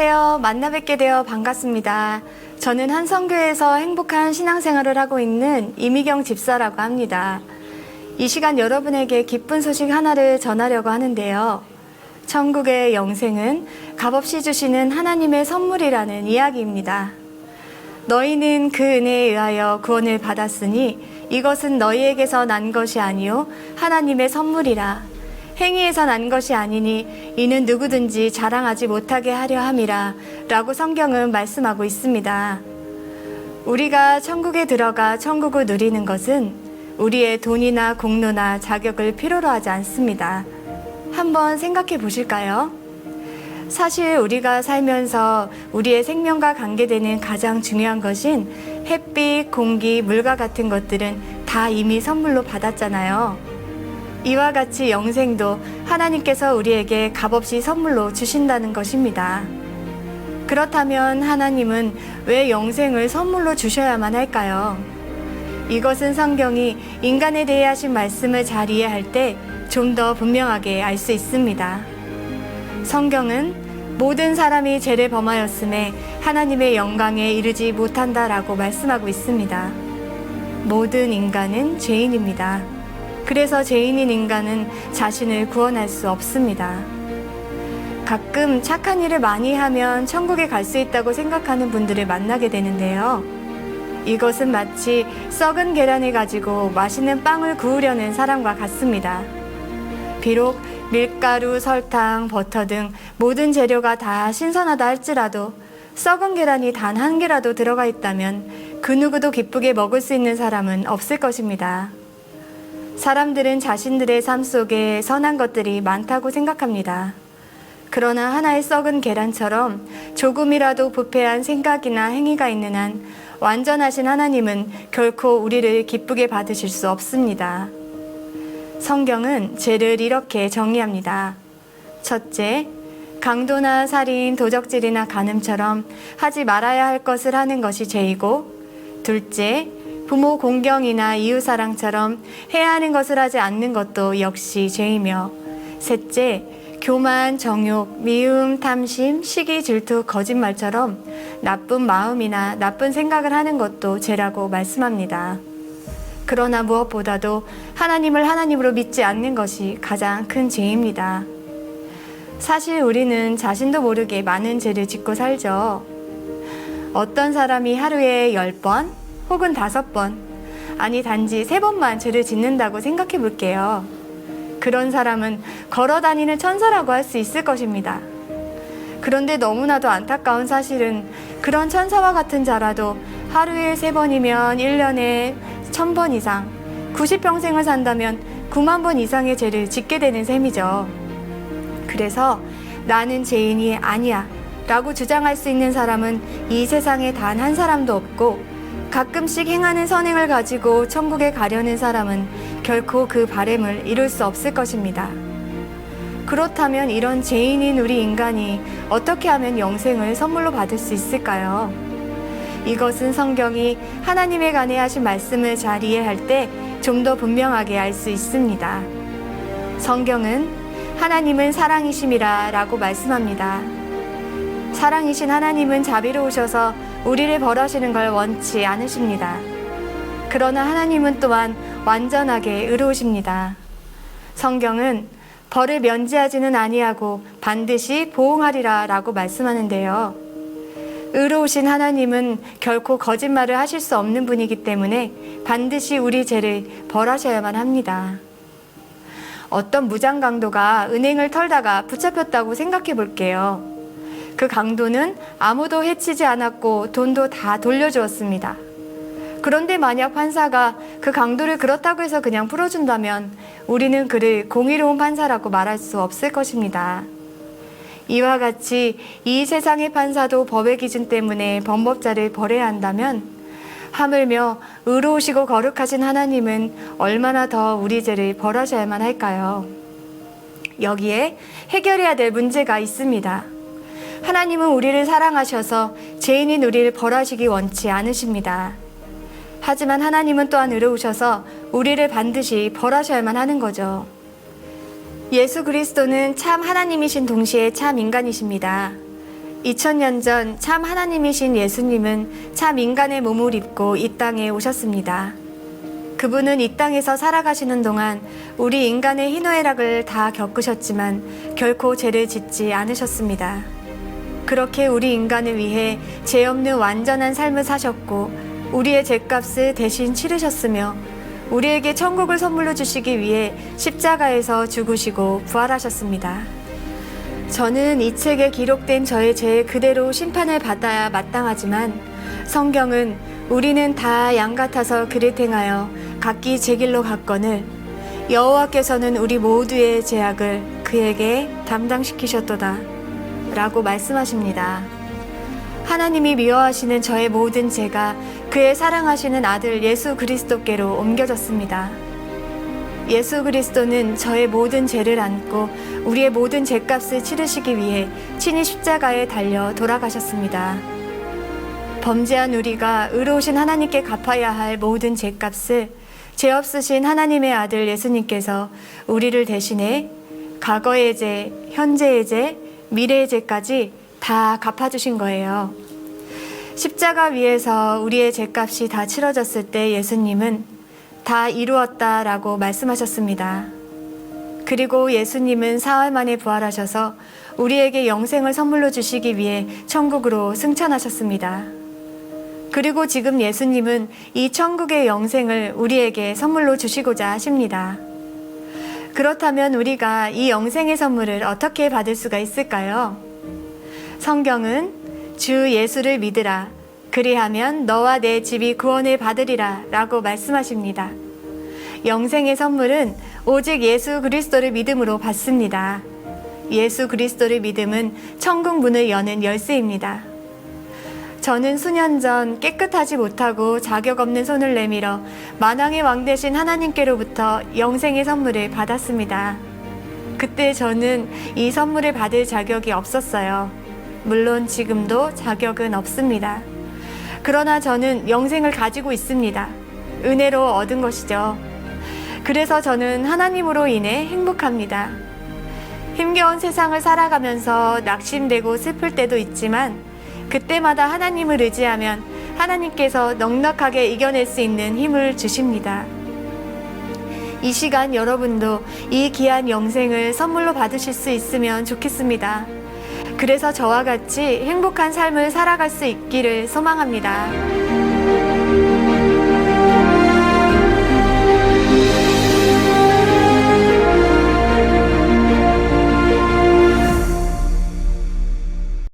안녕하세요. 만나 뵙게 되어 반갑습니다. 저는 한성교에서 행복한 신앙생활을 하고 있는 이미경 집사라고 합니다. 이 시간 여러분에게 기쁜 소식 하나를 전하려고 하는데요. 천국의 영생은 값없이 주시는 하나님의 선물이라는 이야기입니다. 너희는 그 은혜에 의하여 구원을 받았으니 이것은 너희에게서 난 것이 아니요 하나님의 선물이라. 행위에서 난 것이 아니니 이는 누구든지 자랑하지 못하게 하려 함이라 라고 성경은 말씀하고 있습니다. 우리가 천국에 들어가 천국을 누리는 것은 우리의 돈이나 공로나 자격을 필요로 하지 않습니다. 한번 생각해 보실까요? 사실 우리가 살면서 우리의 생명과 관계되는 가장 중요한 것인 햇빛, 공기, 물과 같은 것들은 다 이미 선물로 받았잖아요. 이와 같이 영생도 하나님께서 우리에게 값없이 선물로 주신다는 것입니다. 그렇다면 하나님은 왜 영생을 선물로 주셔야만 할까요? 이것은 성경이 인간에 대해 하신 말씀을 잘 이해할 때 좀 더 분명하게 알 수 있습니다. 성경은 모든 사람이 죄를 범하였음에 하나님의 영광에 이르지 못한다라고 말씀하고 있습니다. 모든 인간은 죄인입니다. 그래서 죄인인 인간은 자신을 구원할 수 없습니다. 가끔 착한 일을 많이 하면 천국에 갈 수 있다고 생각하는 분들을 만나게 되는데요. 이것은 마치 썩은 계란을 가지고 맛있는 빵을 구우려는 사람과 같습니다. 비록 밀가루, 설탕, 버터 등 모든 재료가 다 신선하다 할지라도 썩은 계란이 단 한 개라도 들어가 있다면 그 누구도 기쁘게 먹을 수 있는 사람은 없을 것입니다. 사람들은 자신들의 삶 속에 선한 것들이 많다고 생각합니다. 그러나 하나의 썩은 계란처럼 조금이라도 부패한 생각이나 행위가 있는 한 완전하신 하나님은 결코 우리를 기쁘게 받으실 수 없습니다. 성경은 죄를 이렇게 정의합니다. 첫째, 강도나 살인, 도적질이나 간음처럼 하지 말아야 할 것을 하는 것이 죄이고, 둘째, 부모 공경이나 이웃사랑처럼 해야 하는 것을 하지 않는 것도 역시 죄이며, 셋째, 교만, 정욕, 미움, 탐심, 시기, 질투, 거짓말처럼 나쁜 마음이나 나쁜 생각을 하는 것도 죄라고 말씀합니다. 그러나 무엇보다도 하나님을 하나님으로 믿지 않는 것이 가장 큰 죄입니다. 사실 우리는 자신도 모르게 많은 죄를 짓고 살죠. 어떤 사람이 하루에 10번 혹은 5번, 아니 단지 3번만 죄를 짓는다고 생각해 볼게요. 그런 사람은 걸어다니는 천사라고 할 수 있을 것입니다. 그런데 너무나도 안타까운 사실은 그런 천사와 같은 자라도 하루에 3번이면 1년에 1000번 이상, 90평생을 산다면 9만 번 이상의 죄를 짓게 되는 셈이죠. 그래서 나는 죄인이 아니야 라고 주장할 수 있는 사람은 이 세상에 단 한 사람도 없고, 가끔씩 행하는 선행을 가지고 천국에 가려는 사람은 결코 그 바람을 이룰 수 없을 것입니다. 그렇다면 이런 죄인인 우리 인간이 어떻게 하면 영생을 선물로 받을 수 있을까요? 이것은 성경이 하나님에 관해 하신 말씀을 잘 이해할 때 좀 더 분명하게 알 수 있습니다. 성경은 하나님은 사랑이심이라 라고 말씀합니다. 사랑이신 하나님은 자비로우셔서 우리를 벌하시는 걸 원치 않으십니다. 그러나 하나님은 또한 완전하게 의로우십니다. 성경은 벌을 면제하지는 아니하고 반드시 보응하리라 라고 말씀하는데요. 의로우신 하나님은 결코 거짓말을 하실 수 없는 분이기 때문에 반드시 우리 죄를 벌하셔야만 합니다. 어떤 무장 강도가 은행을 털다가 붙잡혔다고 생각해 볼게요. 그 강도는 아무도 해치지 않았고 돈도 다 돌려주었습니다. 그런데 만약 판사가 그 강도를 그렇다고 해서 그냥 풀어준다면 우리는 그를 공의로운 판사라고 말할 수 없을 것입니다. 이와 같이 이 세상의 판사도 법의 기준 때문에 범법자를 벌해야 한다면 하물며 의로우시고 거룩하신 하나님은 얼마나 더 우리 죄를 벌하셔야만 할까요? 여기에 해결해야 될 문제가 있습니다. 하나님은 우리를 사랑하셔서 죄인인 우리를 벌하시기 원치 않으십니다. 하지만 하나님은 또한 의로우셔서 우리를 반드시 벌하셔야만 하는 거죠. 예수 그리스도는 참 하나님이신 동시에 참 인간이십니다. 2000년 전 참 하나님이신 예수님은 참 인간의 몸을 입고 이 땅에 오셨습니다. 그분은 이 땅에서 살아가시는 동안 우리 인간의 희노애락을 다 겪으셨지만 결코 죄를 짓지 않으셨습니다. 그렇게 우리 인간을 위해 죄 없는 완전한 삶을 사셨고 우리의 죄값을 대신 치르셨으며 우리에게 천국을 선물로 주시기 위해 십자가에서 죽으시고 부활하셨습니다. 저는 이 책에 기록된 저의 죄 그대로 심판을 받아야 마땅하지만 성경은 우리는 다 양 같아서 그릇 행하여 각기 제 길로 갔거늘 여호와께서는 우리 모두의 죄악을 그에게 담당시키셨도다 라고 말씀하십니다. 하나님이 미워하시는 저의 모든 죄가 그의 사랑하시는 아들 예수 그리스도께로 옮겨졌습니다. 예수 그리스도는 저의 모든 죄를 안고 우리의 모든 죄값을 치르시기 위해 친히 십자가에 달려 돌아가셨습니다. 범죄한 우리가 의로우신 하나님께 갚아야 할 모든 죄값을 죄 없으신 하나님의 아들 예수님께서 우리를 대신해 과거의 죄, 현재의 죄, 미래의 죄까지 다 갚아주신 거예요. 십자가 위에서 우리의 죄값이 다 치러졌을 때 예수님은 다 이루었다라고 말씀하셨습니다. 그리고 예수님은 사흘 만에 부활하셔서 우리에게 영생을 선물로 주시기 위해 천국으로 승천하셨습니다. 그리고 지금 예수님은 이 천국의 영생을 우리에게 선물로 주시고자 하십니다. 그렇다면 우리가 이 영생의 선물을 어떻게 받을 수가 있을까요? 성경은 주 예수를 믿으라. 그리하면 너와 내 집이 구원을 받으리라 라고 말씀하십니다. 영생의 선물은 오직 예수 그리스도를 믿음으로 받습니다. 예수 그리스도를 믿음은 천국 문을 여는 열쇠입니다. 저는 수년 전 깨끗하지 못하고 자격 없는 손을 내밀어 만왕의 왕 되신 하나님께로부터 영생의 선물을 받았습니다. 그때 저는 이 선물을 받을 자격이 없었어요. 물론 지금도 자격은 없습니다. 그러나 저는 영생을 가지고 있습니다. 은혜로 얻은 것이죠. 그래서 저는 하나님으로 인해 행복합니다. 힘겨운 세상을 살아가면서 낙심되고 슬플 때도 있지만 그때마다 하나님을 의지하면 하나님께서 넉넉하게 이겨낼 수 있는 힘을 주십니다. 이 시간 여러분도 이 귀한 영생을 선물로 받으실 수 있으면 좋겠습니다. 그래서 저와 같이 행복한 삶을 살아갈 수 있기를 소망합니다.